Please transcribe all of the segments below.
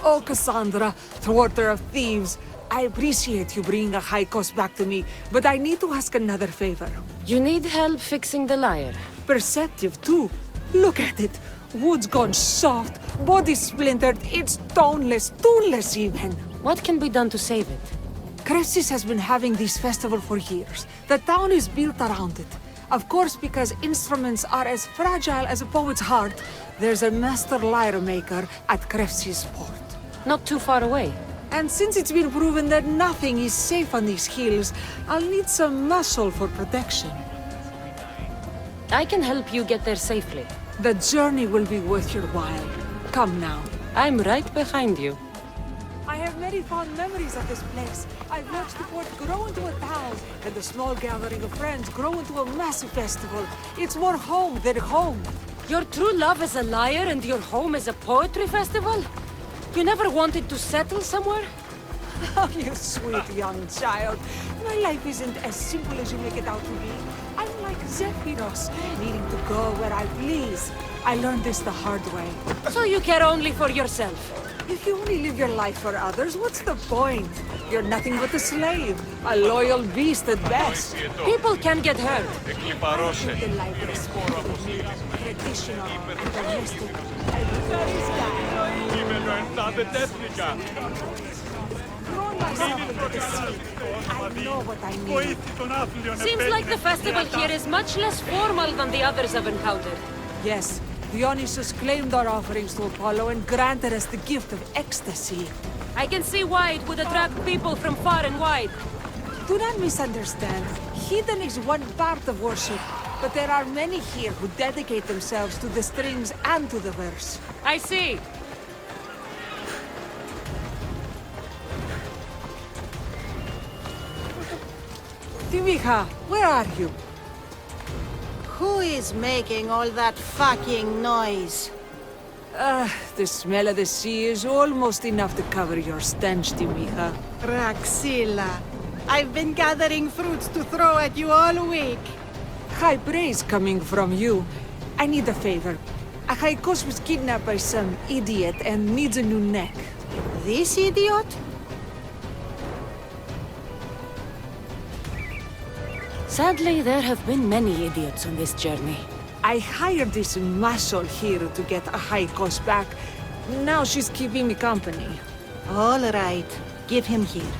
Oh, Cassandra, thwarter of thieves. I appreciate you bringing a high cost back to me, but I need to ask another favor. You need help fixing the lyre. Perceptive, too. Look at it. Wood's gone soft, body splintered, it's toneless, tooless even. What can be done to save it? Cressis has been having this festival for years. The town is built around it. Of course, because instruments are as fragile as a poet's heart, there's a master lyre maker at Cressis port. Not too far away. And since it's been proven that nothing is safe on these hills, I'll need some muscle for protection. I can help you get there safely. The journey will be worth your while. Come now. I'm right behind you. I have many fond memories of this place. I've watched the port grow into a town, and the small gathering of friends grow into a massive festival. It's more home than home. Your true love is a lyre and your home is a poetry festival? You never wanted to settle somewhere? Oh, you sweet young child. My life isn't as simple as you make it out to be. I'm like Zephyros, needing to go where I please. I learned this the hard way. So you care only for yourself? If you only live your life for others, what's the point? You're nothing but a slave, a loyal beast at best. People can get hurt. The life respectful, traditional, and domestic, and very throw myself into the sea. I know what I need. Seems like the festival here is much less formal than the others I've encountered. Yes, Dionysus claimed our offerings to Apollo and granted us the gift of ecstasy. I can see why it would attract people from far and wide. Do not misunderstand. Heathen is one part of worship, but there are many here who dedicate themselves to the strings and to the verse. I see. Thieves, where are you? Who is making all that fucking noise? The smell of the sea is almost enough to cover your stench, Thieves. Raxilla, I've been gathering fruits to throw at you all week. High praise coming from you. I need a favor. Achaikos was kidnapped by some idiot and needs a new neck. This idiot? Sadly, there have been many idiots on this journey. I hired this muscle here to get Achaikos back. Now she's keeping me company. All right, give him here.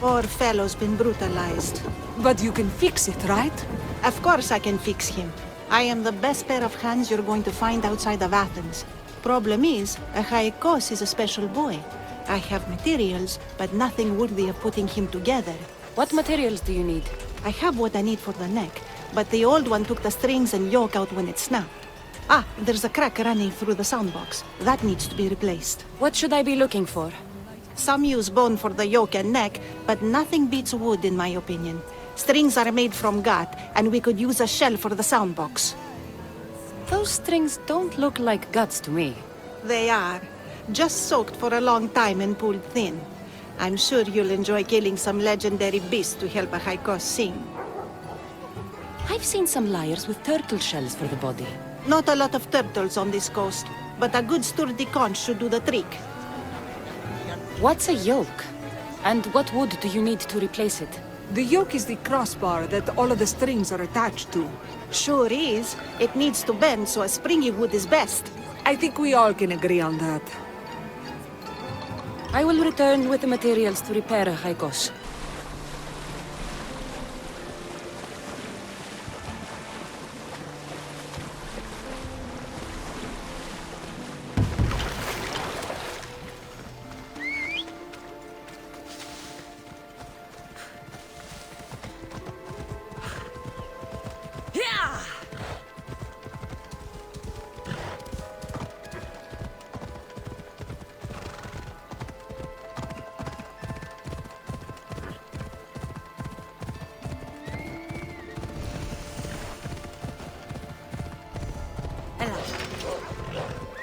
Poor fellow's been brutalized. But you can fix it, right? Of course I can fix him. I am the best pair of hands you're going to find outside of Athens. Problem is, Achaikos is a special boy. I have materials, but nothing worthy of putting him together. What materials do you need? I have what I need for the neck, but the old one took the strings and yoke out when it snapped. Ah, there's a crack running through the soundbox. That needs to be replaced. What should I be looking for? Some use bone for the yoke and neck, but nothing beats wood in my opinion. Strings are made from gut, and we could use a shell for the soundbox. Those strings don't look like guts to me. They are. Just soaked for a long time and pulled thin. I'm sure you'll enjoy killing some legendary beast to help Achaikos sing. I've seen some lyres with turtle shells for the body. Not a lot of turtles on this coast, but a good sturdy conch should do the trick. What's a yoke? And what wood do you need to replace it? The yoke is the crossbar that all of the strings are attached to. Sure is. It needs to bend, so a springy wood is best. I think we all can agree on that. I will return with the materials to repair Achaikos.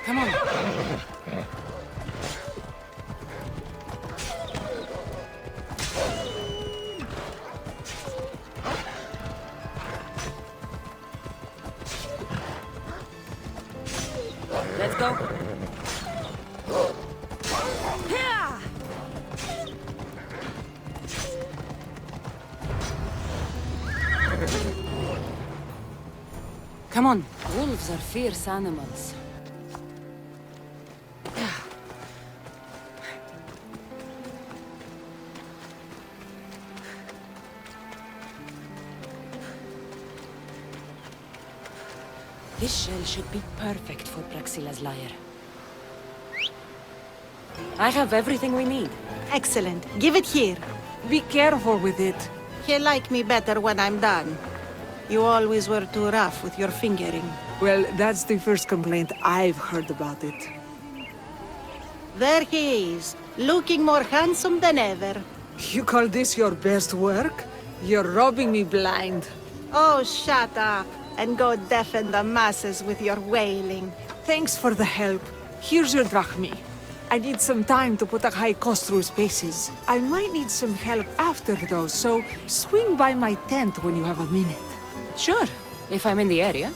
Come on. Let's go. Come on. Wolves are fierce animals. This shell should be perfect for Praxila's lyre. I have everything we need. Excellent. Give it here. Be careful with it. He'll like me better when I'm done. You always were too rough with your fingering. Well, that's the first complaint I've heard about it. There he is, looking more handsome than ever. You call this your best work? You're robbing me blind. Oh, shut up, and go deafen the masses with your wailing. Thanks for the help. Here's your drachmi. I need some time to put a high cost through his paces. I might need some help after though, so swing by my tent when you have a minute. Sure, if I'm in the area.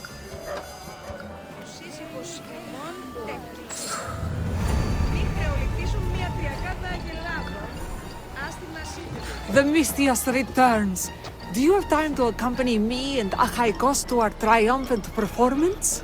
The Mistias returns. Do you have time to accompany me and Achaikos to our triumphant performance?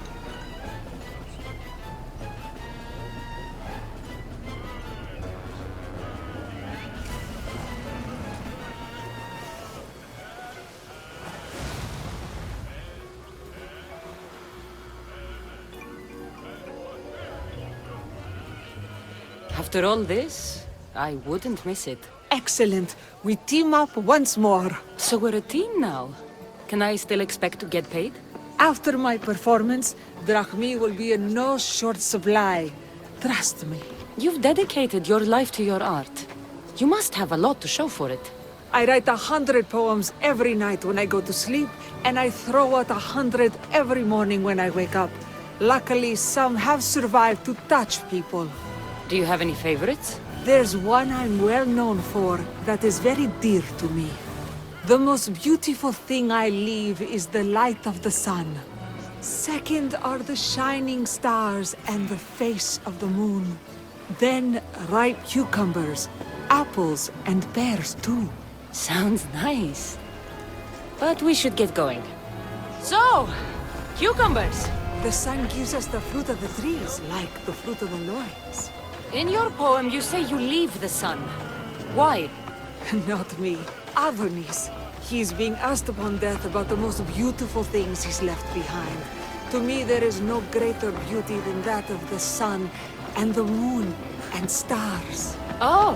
After all this, I wouldn't miss it. Excellent. We team up once more. So we're a team now. Can I still expect to get paid? After my performance, drachmi will be in no short supply. Trust me. You've dedicated your life to your art. You must have a lot to show for it. I write 100 poems every night when I go to sleep, and I throw out 100 every morning when I wake up. Luckily, some have survived to touch people. Do you have any favorites? There's one I'm well known for that is very dear to me. The most beautiful thing I leave is the light of the sun. Second are the shining stars and the face of the moon. Then ripe cucumbers, apples, and pears too. Sounds nice. But we should get going. So, cucumbers! The sun gives us the fruit of the trees, like the fruit of the loins. In your poem, you say you leave the sun. Why? Not me. Adonis. He's being asked upon death about the most beautiful things he's left behind. To me, there is no greater beauty than that of the sun, and the moon, and stars. Oh!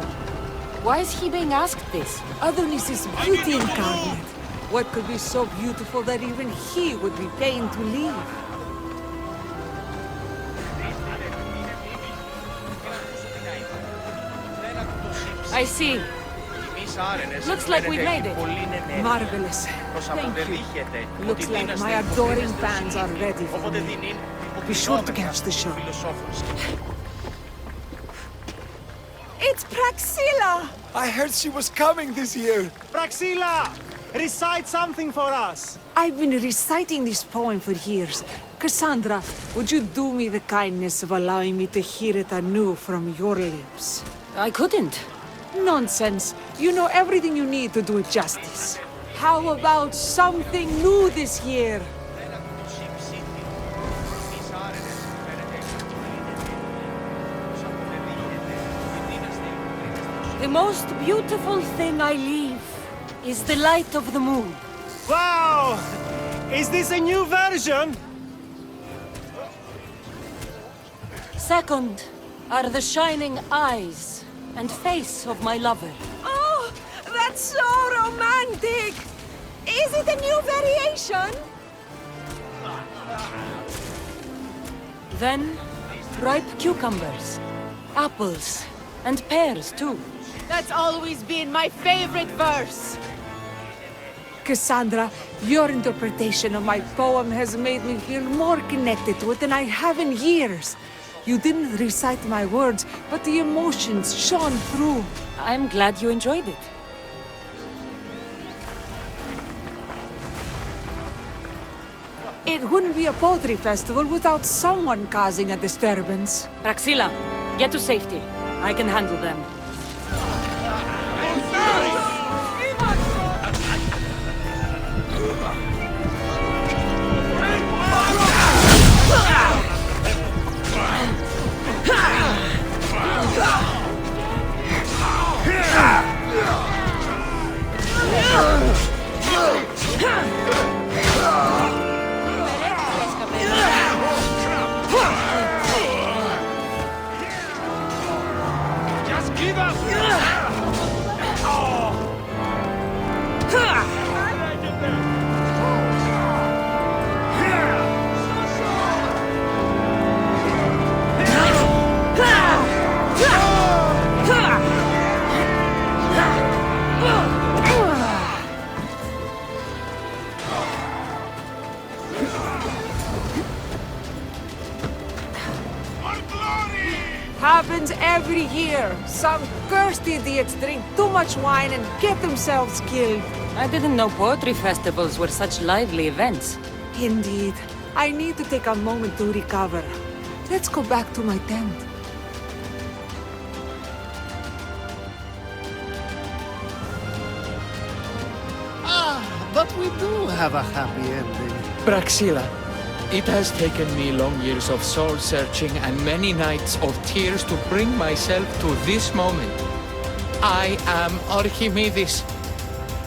Why is he being asked this? Adonis is beauty incarnate. What could be so beautiful that even he would be pained to leave? I see. Looks like we made it. Marvelous. Thank you. Looks like my adoring fans are ready for me. Be sure to catch the show. It's Praxila! I heard she was coming this year. Praxila! Recite something for us! I've been reciting this poem for years. Cassandra, would you do me the kindness of allowing me to hear it anew from your lips? I couldn't. Nonsense. You know everything you need to do it justice. How about something new this year? The most beautiful thing I leave is the light of the moon. Wow! Is this a new version? Second are the shining eyes and face of my lover. Oh, that's so romantic! Is it a new variation? Then, ripe cucumbers, apples, and pears too. That's always been my favorite verse. Cassandra, your interpretation of my poem has made me feel more connected to it than I have in years. You didn't recite my words, but the emotions shone through. I'm glad you enjoyed it. It wouldn't be a poetry festival without someone causing a disturbance. Praxila, get to safety. I can handle them. Happens every year. Some cursed idiots drink too much wine and get themselves killed. I didn't know poetry festivals were such lively events. Indeed. I need to take a moment to recover. Let's go back to my tent. But we do have a happy ending. Braxilla, it has taken me long years of soul-searching and many nights of tears to bring myself to this moment. I am Archimedes,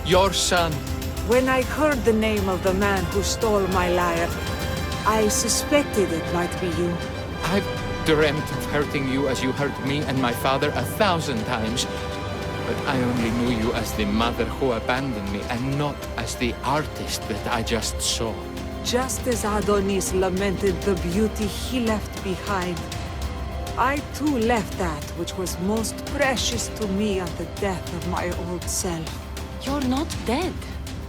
your son. When I heard the name of the man who stole my lyre, I suspected it might be you. I've dreamt of hurting you as you hurt me and my father 1,000 times. But I only knew you as the mother who abandoned me and not as the artist that I just saw. Just as Adonis lamented the beauty he left behind, I too left that which was most precious to me at the death of my old self. You're not dead.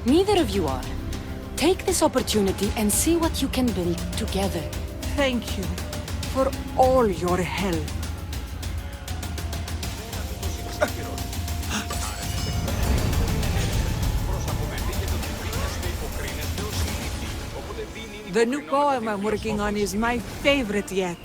Neither of you are. Take this opportunity and see what you can build together. Thank you for all your help. The new poem I'm working on is my favorite yet.